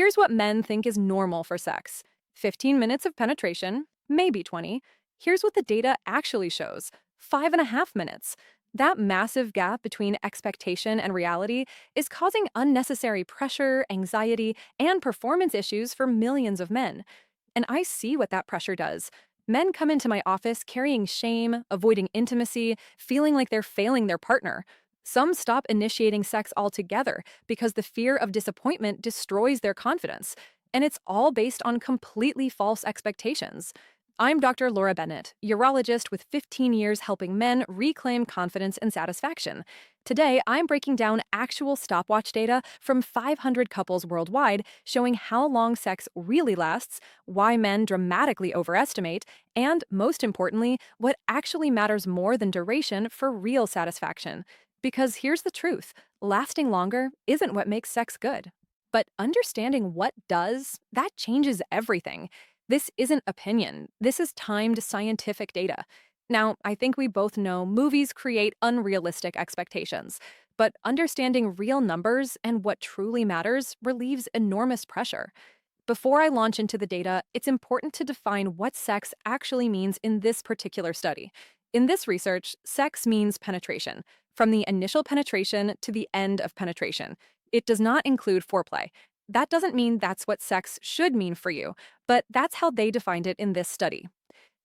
Here's what men think is normal for sex: 15 minutes of penetration, maybe 20. Here's what the data actually shows: 5.5 minutes. That massive gap between expectation and reality is causing unnecessary pressure, anxiety, and performance issues for millions of men. And I see what that pressure does. Men come into my office carrying shame, avoiding intimacy, feeling like they're failing their partner. Some stop initiating sex altogether because the fear of disappointment destroys their confidence. And it's all based on completely false expectations. I'm Dr. Laura Bennett, urologist with 15 years helping men reclaim confidence and satisfaction. Today, I'm breaking down actual stopwatch data from 500 couples worldwide, showing how long sex really lasts, why men dramatically overestimate, and, most importantly, what actually matters more than duration for real satisfaction. Because here's the truth: lasting longer isn't what makes sex good. But understanding what does, that changes everything. This isn't opinion. This is timed scientific data. Now, I think we both know movies create unrealistic expectations, but understanding real numbers and what truly matters relieves enormous pressure. Before I launch into the data, it's important to define what sex actually means in this particular study. In this research, sex means penetration, from the initial penetration to the end of penetration. It does not include foreplay. That doesn't mean that's what sex should mean for you, but that's how they defined it in this study.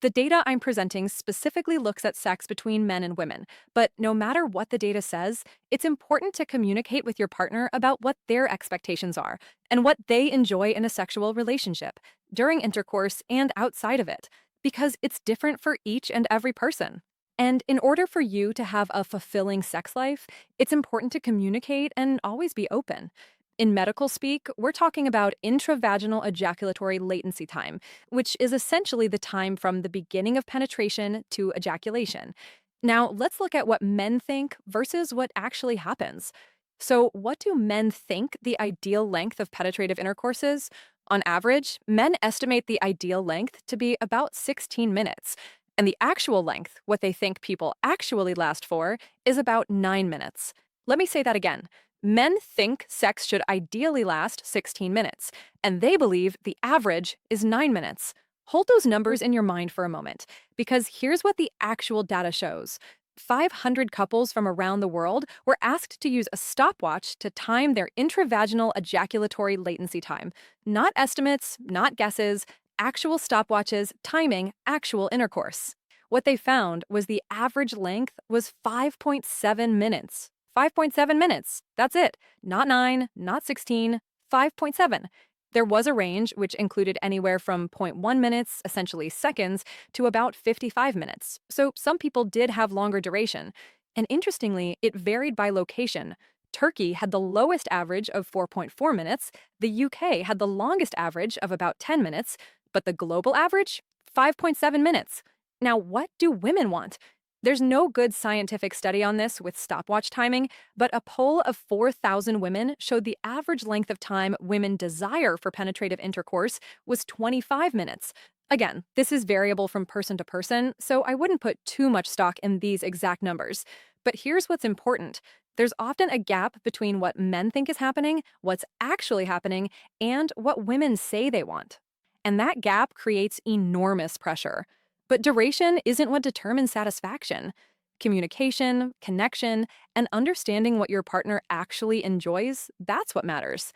The data I'm presenting specifically looks at sex between men and women, but no matter what the data says, it's important to communicate with your partner about what their expectations are and what they enjoy in a sexual relationship, during intercourse and outside of it, because it's different for each and every person. And in order for you to have a fulfilling sex life, it's important to communicate and always be open. In medical speak, we're talking about intravaginal ejaculatory latency time, which is essentially the time from the beginning of penetration to ejaculation. Now, let's look at what men think versus what actually happens. So, what do men think the ideal length of penetrative intercourse is? On average, men estimate the ideal length to be about 16 minutes. And the actual length, what they think people actually last for, is about 9 minutes. Let me say that again. Men think sex should ideally last 16 minutes, and they believe the average is 9 minutes. Hold those numbers in your mind for a moment, because here's what the actual data shows. 500 couples from around the world were asked to use a stopwatch to time their intravaginal ejaculatory latency time. Not estimates, not guesses, actual stopwatches timing actual intercourse. What they found was the average length was 5.7 minutes. 5.7 minutes. That's it. Not 9, not 16, 5.7. There was a range which included anywhere from zero point 0.1 minutes, essentially seconds, to about 55 minutes. So some people did have longer duration. And interestingly, it varied by location. Turkey had the lowest average of 4.4 minutes, the UK had the longest average of about 10 minutes, but the global average? 5.7 minutes. Now, what do women want? There's no good scientific study on this with stopwatch timing, but a poll of 4,000 women showed the average length of time women desire for penetrative intercourse was 25 minutes. Again, this is variable from person to person, so I wouldn't put too much stock in these exact numbers. But here's what's important. There's often a gap between what men think is happening, what's actually happening, and what women say they want. And that gap creates enormous pressure. But duration isn't what determines satisfaction. Communication, connection, and understanding what your partner actually enjoys, that's what matters.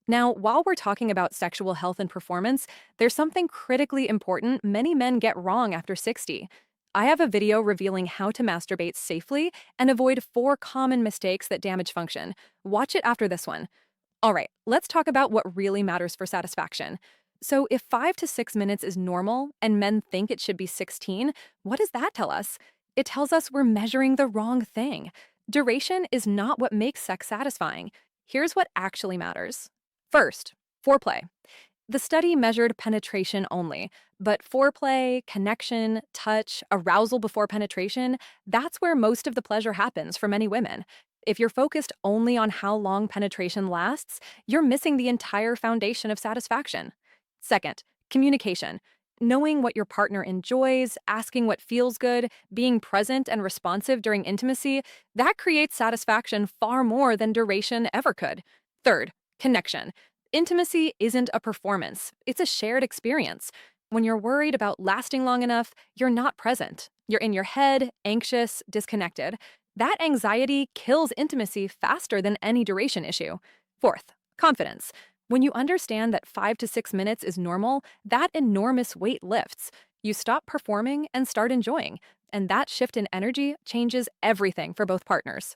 Now, while we're talking about sexual health and performance, there's something critically important many men get wrong after 60. I have a video revealing how to masturbate safely and avoid 4 common mistakes that damage function. Watch it after this one. All right, let's talk about what really matters for satisfaction. So if 5 to 6 minutes is normal and men think it should be 16, what does that tell us? It tells us we're measuring the wrong thing. Duration is not what makes sex satisfying. Here's what actually matters. First, foreplay. The study measured penetration only, but foreplay, connection, touch, arousal before penetration, that's where most of the pleasure happens for many women. If you're focused only on how long penetration lasts, you're missing the entire foundation of satisfaction. Second, communication. Knowing what your partner enjoys, asking what feels good, being present and responsive during intimacy, that creates satisfaction far more than duration ever could. Third, connection. Intimacy isn't a performance, it's a shared experience. When you're worried about lasting long enough, you're not present. You're in your head, anxious, disconnected. That anxiety kills intimacy faster than any duration issue. Fourth, confidence. When you understand that 5 to 6 minutes is normal, that enormous weight lifts. You stop performing and start enjoying. And that shift in energy changes everything for both partners.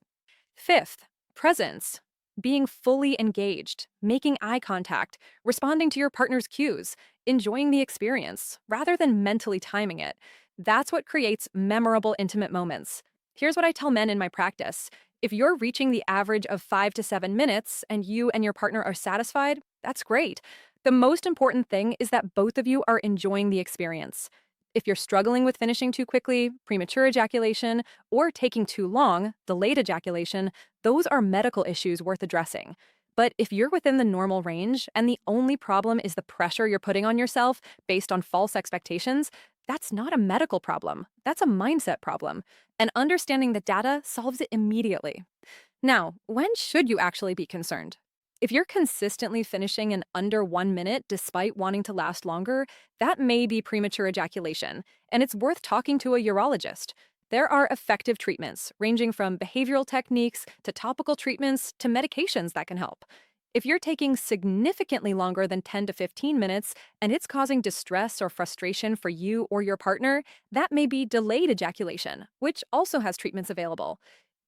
Fifth, presence. Being fully engaged, making eye contact, responding to your partner's cues, enjoying the experience, rather than mentally timing it. That's what creates memorable intimate moments. Here's what I tell men in my practice. If you're reaching the average of 5 to 7 minutes and you and your partner are satisfied, that's great. The most important thing is that both of you are enjoying the experience. If you're struggling with finishing too quickly, premature ejaculation, or taking too long, delayed ejaculation, those are medical issues worth addressing. But if you're within the normal range and the only problem is the pressure you're putting on yourself based on false expectations, that's not a medical problem. That's a mindset problem. And understanding the data solves it immediately. Now, when should you actually be concerned? If you're consistently finishing in under 1 minute despite wanting to last longer, that may be premature ejaculation, and it's worth talking to a urologist. There are effective treatments, ranging from behavioral techniques to topical treatments to medications that can help. If you're taking significantly longer than 10 to 15 minutes and it's causing distress or frustration for you or your partner, that may be delayed ejaculation, which also has treatments available.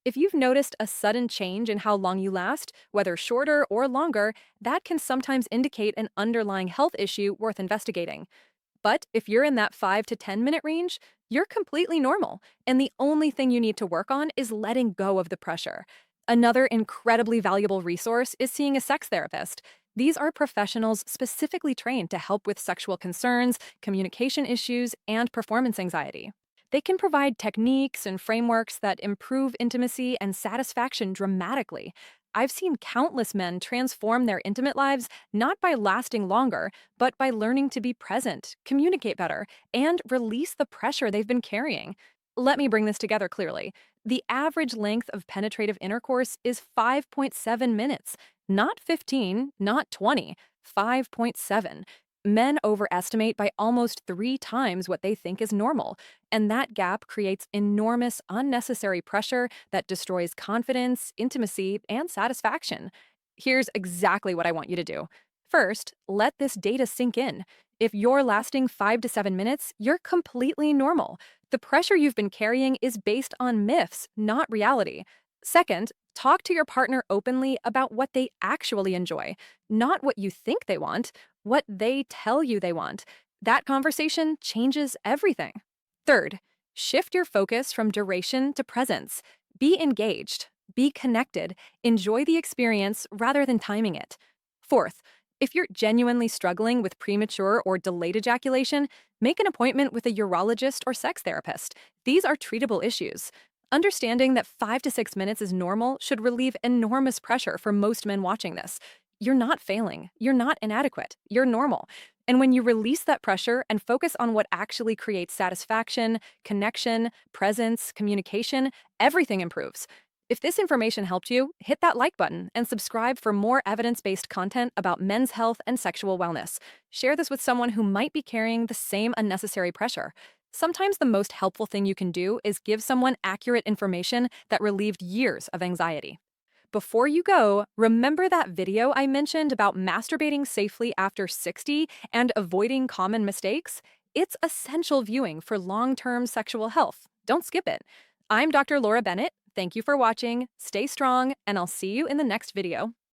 If you've noticed a sudden change in how long you last, whether shorter or longer, that can sometimes indicate an underlying health issue worth investigating. But if you're in that 5 to 10 minute range, you're completely normal, and the only thing you need to work on is letting go of the pressure. Another incredibly valuable resource is seeing a sex therapist. These are professionals specifically trained to help with sexual concerns, communication issues, and performance anxiety. They can provide techniques and frameworks that improve intimacy and satisfaction dramatically. I've seen countless men transform their intimate lives not by lasting longer, but by learning to be present, communicate better, and release the pressure they've been carrying. Let me bring this together clearly. The average length of penetrative intercourse is 5.7 minutes, not 15, not 20, 5.7. Men overestimate by almost 3 times what they think is normal, and that gap creates enormous unnecessary pressure that destroys confidence, intimacy, and satisfaction. Here's exactly what I want you to do. First, let this data sink in. If you're lasting 5 to 7 minutes, you're completely normal. The pressure you've been carrying is based on myths, not reality. Second, talk to your partner openly about what they actually enjoy, not what you think they want, what they tell you they want. That conversation changes everything. Third, shift your focus from duration to presence. Be engaged, be connected, enjoy the experience rather than timing it. Fourth, if you're genuinely struggling with premature or delayed ejaculation, make an appointment with a urologist or sex therapist. These are treatable issues. Understanding that 5 to 6 minutes is normal should relieve enormous pressure for most men watching this. You're not failing. You're not inadequate. You're normal. And when you release that pressure and focus on what actually creates satisfaction, connection, presence, communication, everything improves. If this information helped you, hit that like button and subscribe for more evidence-based content about men's health and sexual wellness. Share this with someone who might be carrying the same unnecessary pressure. Sometimes the most helpful thing you can do is give someone accurate information that relieved years of anxiety. Before you go, remember that video I mentioned about masturbating safely after 60 and avoiding common mistakes? It's essential viewing for long-term sexual health. Don't skip it. I'm Dr. Laura Bennett. Thank you for watching, stay strong, and I'll see you in the next video.